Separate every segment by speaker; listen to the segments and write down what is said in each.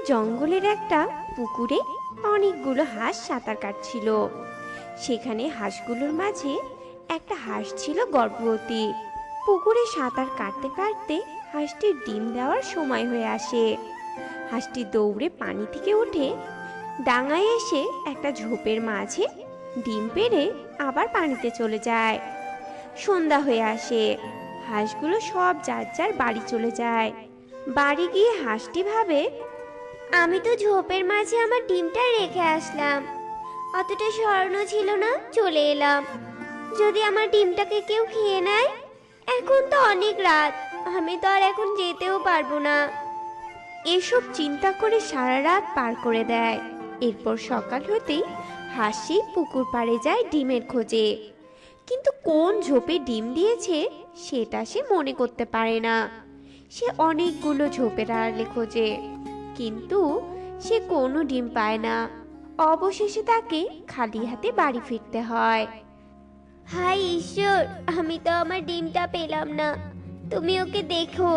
Speaker 1: জঙ্গলের একটা পুকুরে অনেকগুলো হাঁস সাঁতার কাটছিল। সেখানে হাঁসগুলোর মাঝে একটা হাঁস ছিল গর্ভবতী। পুকুরে সাঁতার কাটতে কাটতে হাঁসটির ডিম দেওয়ার সময় হয়ে আসে। হাঁসটি দৌড়ে পানি থেকে উঠে ডাঙায় এসে একটা ঝোপের মাঝে ডিম পেড়ে আবার পানিতে চলে যায়। সন্ধ্যা হয়ে আসে, হাঁসগুলো সব যার যার বাড়ি চলে যায়। বাড়ি গিয়ে হাঁসটি ভাবে, আমি তো ঝোপের মাঝে আমার ডিমটা রেখে আসলাম, অতটা স্বর্ণ ছিল না, চলে এলাম। যদি আমার ডিমটাকে কেউ খেয়ে নেয়, এখন তো অনেক রাত, আমি তো আর এখন যেতেও পারবো না। এসব চিন্তা করে সারা রাত পার করে দেয়। এরপর সকাল হতেই হাসি পুকুর পাড়ে যায় ডিমের খোঁজে, কিন্তু কোন ঝোপে ডিম দিয়েছে সেটা সে মনে করতে পারে না। সে অনেকগুলো ঝোপের আড়ালে খোঁজে, কিন্তু সে কোনো ডিম পায় না। অবশেষে তাকে খালি হাতে বাড়ি ফিরতে হয়। হায় ঈশ্বর, আমি তো আমার ডিমটা পেলাম না, তুমি ওকে দেখো,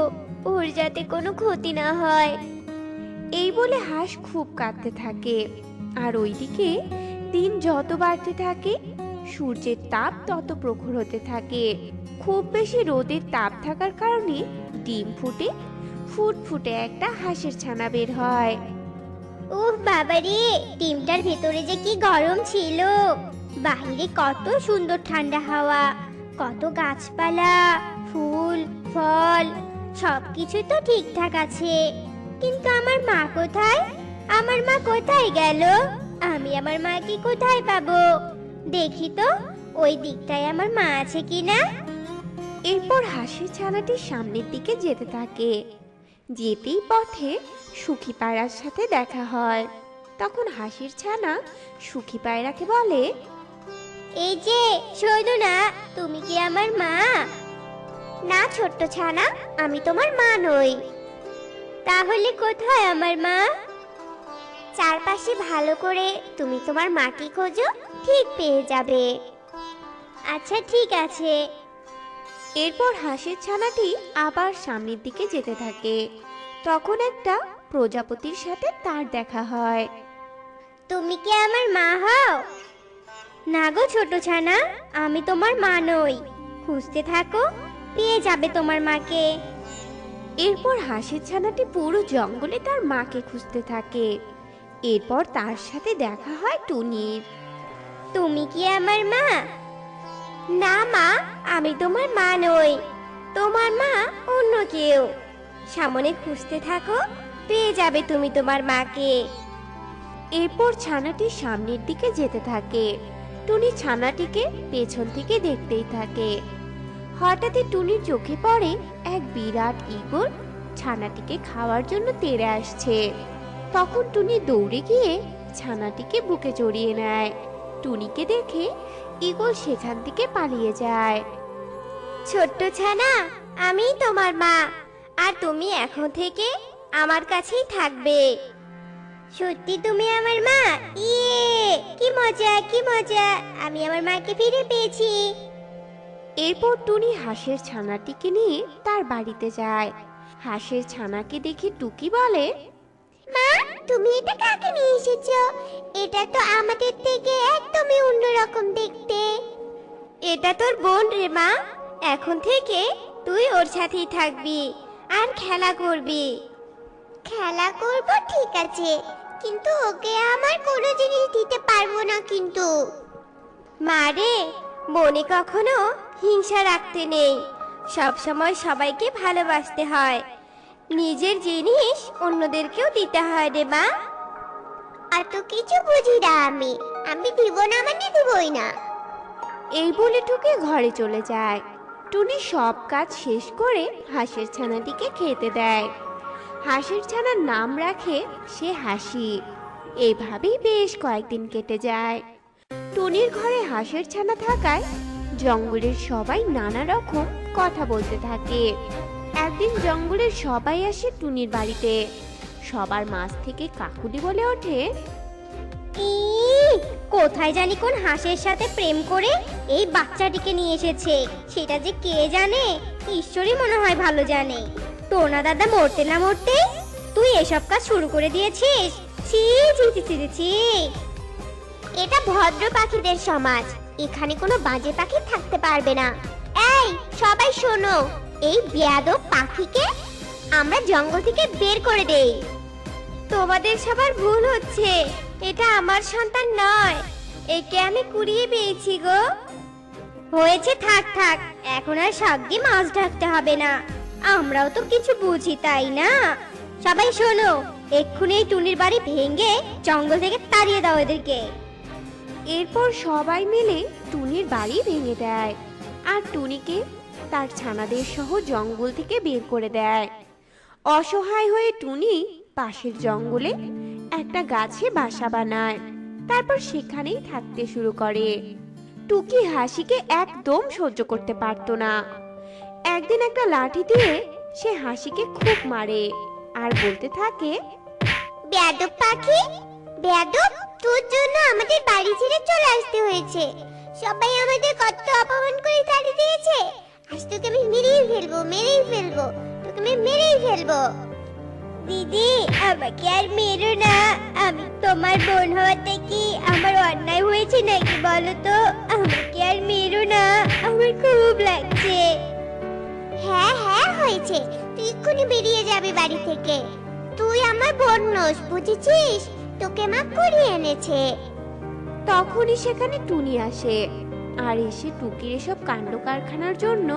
Speaker 1: ওর যাতে কোনো ক্ষতি না হয়। এই বলে হাঁস খুব কাঁদতে থাকে। আর ওইদিকে দিন যত বাড়তে থাকে, সূর্যের তাপ তত প্রখর হতে থাকে। খুব বেশি রোদের তাপ থাকার কারণে ডিম ফুটে ফুটফুটে একটা হাঁসের ছানা বের হয়।
Speaker 2: উফ বাবারে, ডিমটার ভেতরে যে কি গরম ছিল! বাইরে কত সুন্দর ঠান্ডা হাওয়া, কত গাছপালা, ফুল ফল, সবকিছু তো ঠিকঠাক আছে, কিন্তু আমার মা কোথায়? আমার মা কোথায় গেল? আমি আমার মাকে কোথায় পাবো? দেখি তো ওই দিকটায় আমার মা আছে কিনা।
Speaker 1: এরপর হাঁসের ছানাটি সামনের দিকে যেতে থাকে। যেতেই পথে সুখী পায়রার সাথে দেখা হয়। তখন হাঁসের ছানা সুখী পায়রাকে বলে,
Speaker 2: এই যে শোনো না, তুমি কি আমার মা?
Speaker 1: না ছোট্ট ছানা, আমি তোমার মা নই।
Speaker 2: তাহলে কোথায় আমার মা?
Speaker 1: চারপাশে ভালো করে তুমি তোমার মাকে খোঁজো, ঠিক পেয়ে যাবে।
Speaker 2: আচ্ছা ঠিক আছে।
Speaker 1: এরপর হাঁসের ছানাটি আবার সামনের দিকে যেতে থাকে। তখন একটা প্রজাপতির সাথে তার দেখা হয়।
Speaker 2: তুমি কি আমার মা হও? না গো ছোট ছানা, আমি তোমার মা নই। খুঁজতে থাকো, পেয়ে যাবে তোমার মাকে।
Speaker 1: এরপর হাঁসের ছানাটি পুরো জঙ্গলে তার মাকে খুঁজতে থাকে। এরপর তার সাথে দেখা হয় টুনির।
Speaker 2: তুমি কি আমার মা?
Speaker 1: না মা, আমি তোমার মা নই, তোমার মা অন্য কেউ।
Speaker 2: সামনে খুঁজতে থাকো, পেয়ে যাবে তুমি তোমার মাকে।
Speaker 1: এরপর ছানাটি সামনের দিকে যেতে থাকে। টুনি ছানাটিকে পেছন থেকে দেখতেই থাকে। হঠাৎই টুনির চোখে পড়ে এক বিরাট ঈগল ছানাটিকে খাওয়ার জন্য তেড়ে আসছে। তখন টুনি দৌড়ে গিয়ে ছানাটিকে বুকে জড়িয়ে নেয়। টুনিকে দেখে ঈগল সেখান থেকে পালিয়ে যায়।
Speaker 2: ছোট্ট ছানা, আমি তোমার মা, আর তুমি এখন থেকে আমার কাছেই থাকবে। সত্যি তুমি আমার মা? ইয়ে, কি মজা কি মজা, আমি আমার মাকে ফিরে পেয়েছি।
Speaker 1: এরপর টুনি হাঁসের ছানাটিকে নিয়ে তার বাড়িতে যায়। হাঁসের ছানাকে দেখে টুকি বলে,
Speaker 2: মা, তুমি এটা কাকে নিয়ে এসেছো? এটা তো আমাদের থেকে একদমই অন্যরকম দেখতে।
Speaker 1: এটা তোর বোন রে মা,
Speaker 2: এখন থেকে তুই ওর সাথেই থাকবি আর খেলা করবি। খেলা করব ঠিক আছে, কিন্তু ওকে আমার কোনো জিনিস দিতে পারবো না কিন্তু।
Speaker 1: মারে, বনে কখনো হিংসা রাখতে নেই, সব সময় সবাইকে ভালোবাসতে হয়, নিজের জিনিস অন্যদেরকেও দিতে হয় রে মা।
Speaker 2: আর তো কিছু বুঝি না আমি দিব না মানে দিবই না।
Speaker 1: এই বলে টুকি ঘরে চলে যায়। টুনি সব কাজ শেষ করে হাঁসের ছানাটিকে খেতে দেয়। হাঁসের ছানার নাম রাখে সে হাসি। এইভাবেই বেশ কয়েকদিন কেটে যায়। টুনির ঘরে হাঁসের ছানা থাকায় জঙ্গলের সবাই নানা রকম কথা বলতে থাকে। একদিন জঙ্গলের সবাই আসে টুনির বাড়িতে। সবার মাঝ থেকে কাকুলি বলে ওঠে,
Speaker 2: কোথায় জানি কোন হাঁসের সাথে প্রেম করে এই বাচ্চাটিকে নিয়ে এসেছে, সেটা যে কে জানে, ঈশ্বরই মনে হয় ভালো জানে। টোনা দাদা মরতে না মরতে তুই এসব কাজ শুরু করে দিয়েছিস? ছি ছি ছি ছি ছি। এটা ভদ্র পাখিদের সমাজ, এখানে কোনো বাজে পাখি থাকতে পারবে না। এই সবাই শোনো, এই বেয়াদব পাখিকে আমরা জঙ্গল থেকে বের করে দেই।
Speaker 1: তোমাদের সবার ভুল হচ্ছে, এটা আমার সন্তান নয়, একে আমি কুড়িয়ে পেয়েছি গো।
Speaker 2: হয়েছে, থাক থাক, এখন আর শাক দিয়ে মাছ ঢাকতে হবে না। আমরাও তো কিছু বুঝি, তাই না? সবাই শোনো, এক্ষুনি এই টুনির বাড়ি ভেঙে জঙ্গল থেকে তাড়িয়ে দাও এদেরকে।
Speaker 1: এরপর সবাই মিলে টুনির বাড়ি ভেঙে দেয় আর টুনিকে তার ছানাদের সহ জঙ্গল থেকে বের করে দেয়। অসহায় হয়ে টুনি পাশের জঙ্গলে একটা গাছে বাসা বানায়, তারপর সেখানেই থাকতে শুরু করে। টুকি হাসিকে একদম সহ্য করতে পারতো না। একদিন একটা লাঠি দিয়ে সে হাসিকে খুব মারে আর বলতে থাকে,
Speaker 2: বেয়াদব পাখি, বেয়াদব, তোর জন্য আমাদের বাড়ি ছেড়ে চলে আসতে হয়েছে। সবাই আমাদের কত অপমান করে তাড়িয়ে দিয়েছে। আজ তোকে আমি মেরেই ফেলবো, মেরেই ফেলবো, তোকে আমি মেরেই ফেলবো। দিদি, আমাকে আর মেরো না। আমি তোমার বোন হওয়াতে কি আমার অন্যায় হয়েছে নাকি বলো তো? আমাকে আর মেরো না, আমার খুব লাগছে। হ্যাঁ হ্যাঁ হয়েছে, তুই এক্ষুনি বেরিয়ে যাবি বাড়ি থেকে। তুই আমার বোন নস, বুঝেছিস? তোকে মা করিয়ে এনেছে।
Speaker 1: তখনই সেখানে টুনি আসে আর এসে টুকির এসব কাণ্ড কারখানার জন্য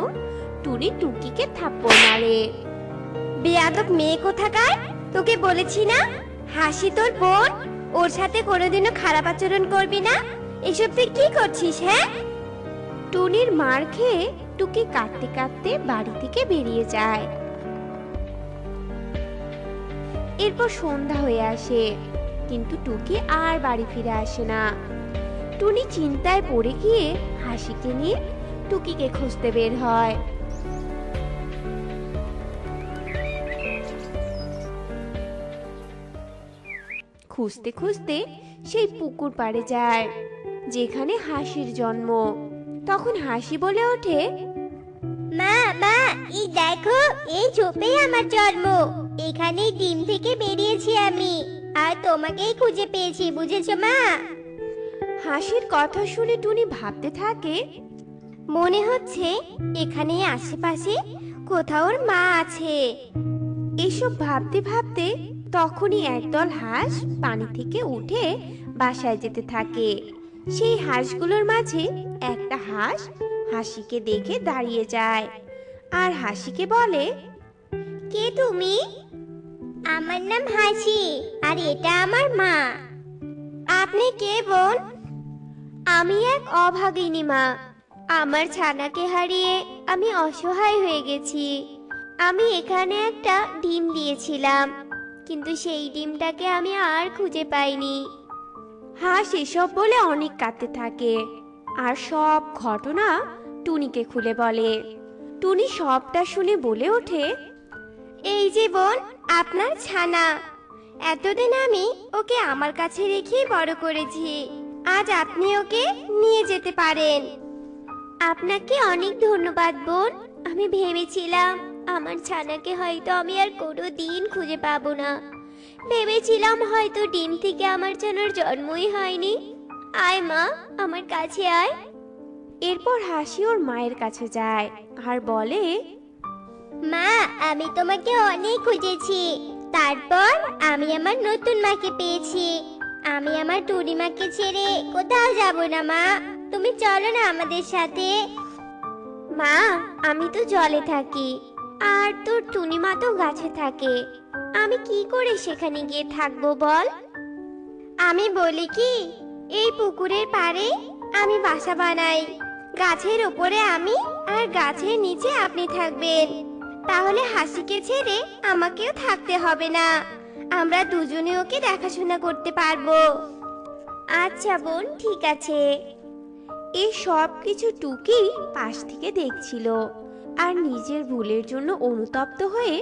Speaker 1: টুনি টুকিকে থাপ্পড় মারে।
Speaker 2: বেয়াদব মেয়ে কোথাকার, তোকে বলেছি না হাসি তোর বোন, ওর সাথে কোনোদিনও খারাপ আচরণ করবি না। এসব তুই কি করছিস? হ্যাঁ,
Speaker 1: টুনির মার খেয়ে টুকি কাঁদতে কাঁদতে বাড়ি থেকে বেরিয়ে যায়। এরপর সন্ধ্যা হয়ে আসে, কিন্তু টুকি আর বাড়ি ফিরে আসে না। টুনি চিন্তায় পড়ে গিয়ে হাসিকে নিয়ে টুকিকে খুঁজতে বের হয়। খুঁজতে খুঁজতে সেই পুকুর পাড়ে যায় যেখানে হাসির জন্ম। তখন হাসি বলে ওঠে,
Speaker 2: মা মা, এই দেখো, এই ঝোপেই আমার জন্ম। এখানেই ডিম থেকে বেরিয়েছি আমি, আর তোমাকেই খুঁজে পেয়েছি, বুঝেছো মা?
Speaker 1: হাসির কথা শুনে টুনি ভাবতে থাকে,
Speaker 2: মনে হচ্ছে এখানে আশেপাশে কোথাও ওর মা আছে।
Speaker 1: এসব ভাবতে ভাবতে তখনই একদল হাঁস পানি থেকে উঠে বাসায় যেতে থাকে। সেই হাঁসগুলোর মাঝে একটা হাঁস হাসিকে দেখে দাঁড়িয়ে যায় আর হাসিকে বলে,
Speaker 2: কে তুমি? আমার নাম হাসি, আর এটা আমার মা। আপনি কে বোন?
Speaker 1: আমি এক অভাগিনী মা। আমার ছানাকে হারিয়ে আমি অসহায় হয়ে গেছি। আমি এখানে একটা ডিম দিয়েছিলাম, কিন্তু সেই ডিমটাকে আমি আর খুঁজে পাইনি। হাঁস এসব বলে অনেক কাঁদতে থাকে আর সব ঘটনা টুনিকে খুলে বলে। টুনি সবটা শুনে বলে ওঠে,
Speaker 2: এই যে বোন, আপনার ছানা। এতদিন আমি ওকে আমার কাছে রেখেই বড় করেছি। আজ আপনি ওকে নিয়ে যেতে পারেন।
Speaker 1: আপনাকে অনেক ধন্যবাদ বোন। আমি ভেবেছিলাম আমার ছানাকে হয়তো আমি আর কোনো দিন খুঁজে পাবো না। ভেবেছিলাম হয়তো ডিম থেকে আমার ছানার জন্মই হয়নি। আয় মা, আমার কাছে আয়। এরপর হাসি ওর মায়ের কাছে যায় আর বলে,
Speaker 2: মা, আমি তোমাকে অনেক খুঁজেছি। তারপর আমি আমার নতুন মাকে পেয়েছি। আমি আমার টুনি মাকে ছেড়ে কোথাও যাব না মা। তুমি চলো না আমাদের সাথে।
Speaker 1: মা, আমি তো জলে থাকি আর তোর টুনি মা তো গাছে থাকে। আমি কি করে সেখানে গিয়ে থাকবো বল?
Speaker 2: আমি বলি কি, এই পুকুরের পাড়ে আমি বাসা বানাই। গাছের উপরে আমি আর গাছের নিচে আপনি থাকবেন। তাহলে হাসিকে ছেড়ে আমাকেও থাকতে হবে না। আমরা দুজনে ওকে দেখাশোনা করতে পারবো।
Speaker 1: আচ্ছা বোন, ঠিক আছে। এই সব কিছু টুকি পাশ থেকে দেখছিল আর নিজের ভুলের জন্য অনুতপ্ত হয়ে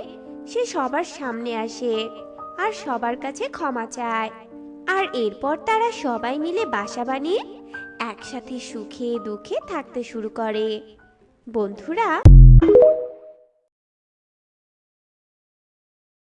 Speaker 1: সে সবার সামনে আসে আর সবার কাছে ক্ষমা চায়। আর এরপর তারা সবাই মিলে বাসা বানিয়ে একসাথে সুখে দুঃখে থাকতে শুরু করে। বন্ধুরা,